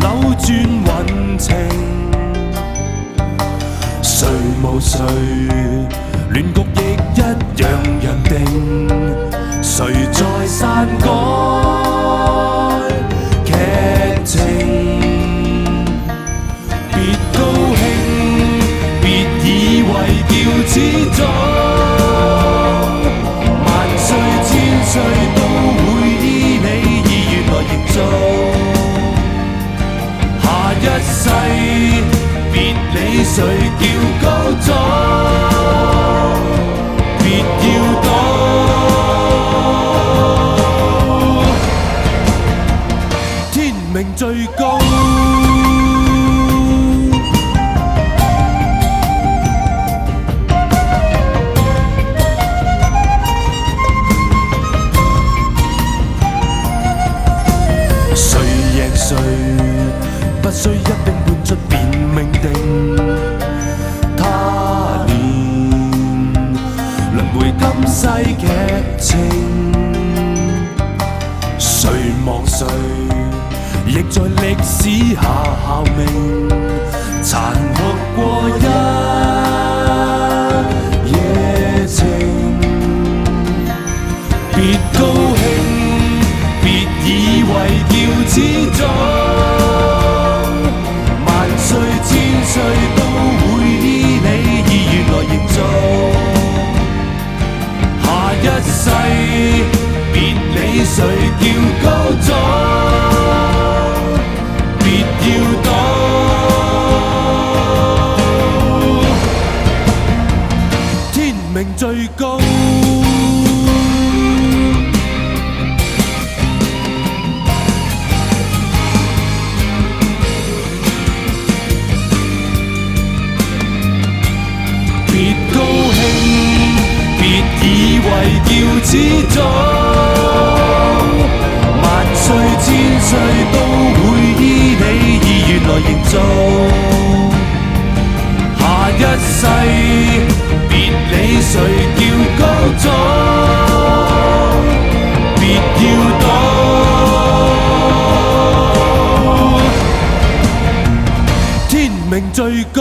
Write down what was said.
扭轉運程。誰無誰，亂局亦一樣人定。誰在篡改劇情？別高興，別以為叫始終。萬歲千歲都會依你意願來營造。下一世別理誰叫高祖，別要躲。天命最高。誰贏誰，不需一定判出便命定。他年輪迴今世劇情，誰忘誰，亦在歷史下效命。殘酷過一夜情，別高興。以為叫始終，萬歲千歲都會依你意願來營造。下一世別理誰叫高祖，別要躲。天命最高。別高興，別以為叫始終，萬歲千歲都會依你意願來營造。下一世別理誰叫高祖，別要躲。天命最高。